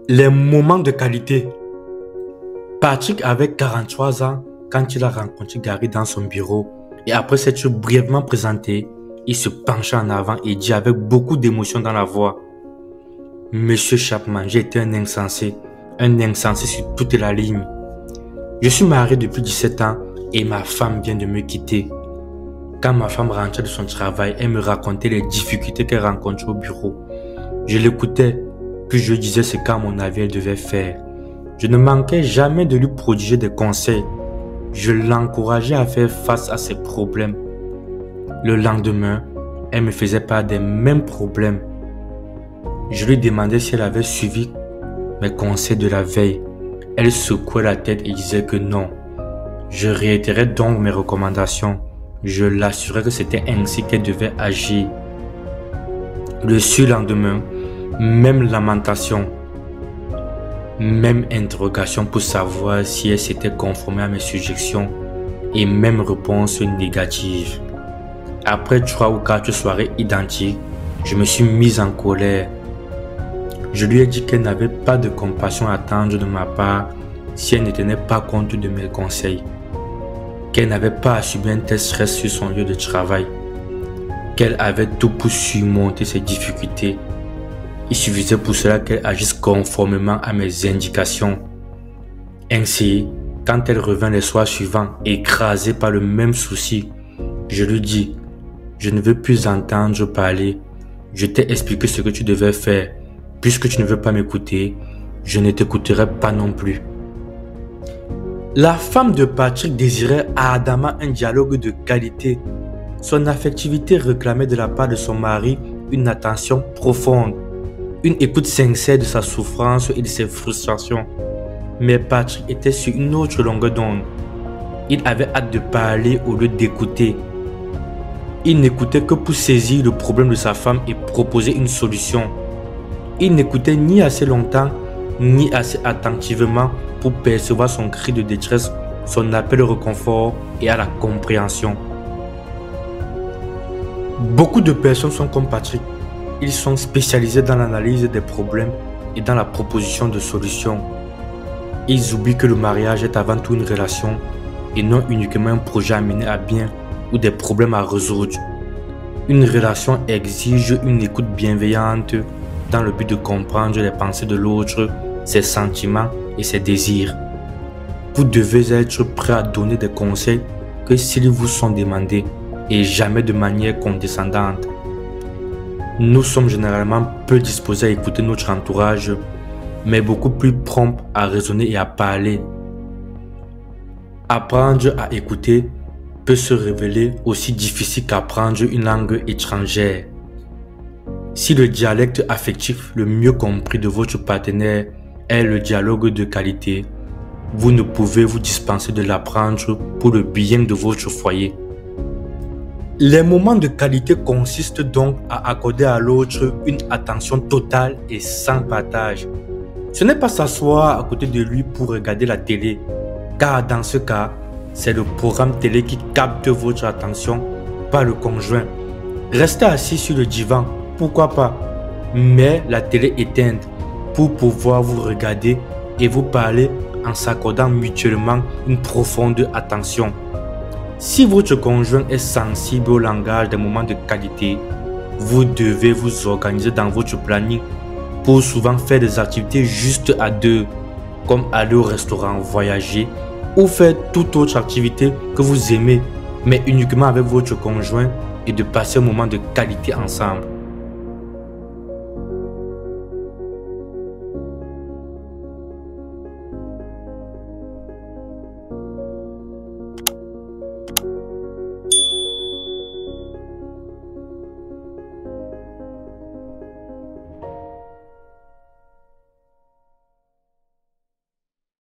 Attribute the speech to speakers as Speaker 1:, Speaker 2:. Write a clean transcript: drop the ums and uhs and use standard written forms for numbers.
Speaker 1: Les moments de qualité. Patrick avait 43 ans quand il a rencontré Gary dans son bureau et après s'être brièvement présenté, il se pencha en avant et dit avec beaucoup d'émotion dans la voix: Monsieur Chapman, j'ai été un insensé sur toute la ligne. Je suis marié depuis 17 ans et ma femme vient de me quitter. Quand ma femme rentrait de son travail, elle me racontait les difficultés qu'elle rencontrait au bureau. Je l'écoutais, puis je disais ce qu'à mon avis elle devait faire. Je ne manquais jamais de lui prodiguer des conseils. Je l'encourageais à faire face à ses problèmes. Le lendemain, elle me faisait part des mêmes problèmes. Je lui demandais si elle avait suivi mes conseils de la veille. Elle secouait la tête et disait que non. Je réitérais donc mes recommandations. Je l'assurais que c'était ainsi qu'elle devait agir. Le surlendemain, même lamentation, même interrogation pour savoir si elle s'était conformée à mes suggestions et même réponse négative. Après 3 ou 4 soirées identiques, je me suis mise en colère. Je lui ai dit qu'elle n'avait pas de compassion à attendre de ma part si elle ne tenait pas compte de mes conseils, qu'elle n'avait pas à subir un tel stress sur son lieu de travail, qu'elle avait tout pour surmonter ses difficultés. Il suffisait pour cela qu'elle agisse conformément à mes indications. Ainsi, quand elle revint les soirs suivants, écrasée par le même souci, je lui dis: je ne veux plus entendre parler. Je t'ai expliqué ce que tu devais faire. Puisque tu ne veux pas m'écouter, je ne t'écouterai pas non plus. La femme de Patrick désirait ardemment un dialogue de qualité. Son affectivité réclamait de la part de son mari une attention profonde, une écoute sincère de sa souffrance et de ses frustrations. Mais Patrick était sur une autre longueur d'onde. Il avait hâte de parler au lieu d'écouter. Il n'écoutait que pour saisir le problème de sa femme et proposer une solution. Il n'écoutait ni assez longtemps, ni assez attentivement pour percevoir son cri de détresse, son appel au réconfort et à la compréhension. Beaucoup de personnes sont comme Patrick. Ils sont spécialisés dans l'analyse des problèmes et dans la proposition de solutions. Ils oublient que le mariage est avant tout une relation et non uniquement un projet à mener à bien ou des problèmes à résoudre. Une relation exige une écoute bienveillante dans le but de comprendre les pensées de l'autre, ses sentiments et ses désirs. Vous devez être prêt à donner des conseils que s'ils vous sont demandés et jamais de manière condescendante. Nous sommes généralement peu disposés à écouter notre entourage, mais beaucoup plus prompts à raisonner et à parler. Apprendre à écouter peut se révéler aussi difficile qu'apprendre une langue étrangère. Si le dialecte affectif le mieux compris de votre partenaire est le dialogue de qualité, vous ne pouvez vous dispenser de l'apprendre pour le bien de votre foyer. Les moments de qualité consistent donc à accorder à l'autre une attention totale et sans partage. Ce n'est pas s'asseoir à côté de lui pour regarder la télé, car dans ce cas, c'est le programme télé qui capte votre attention, pas le conjoint. Restez assis sur le divan, pourquoi pas, mais la télé éteinte pour pouvoir vous regarder et vous parler en s'accordant mutuellement une profonde attention. Si votre conjoint est sensible au langage des moments de qualité, vous devez vous organiser dans votre planning pour souvent faire des activités juste à deux, comme aller au restaurant, voyager ou faire toute autre activité que vous aimez, mais uniquement avec votre conjoint et de passer un moment de qualité ensemble.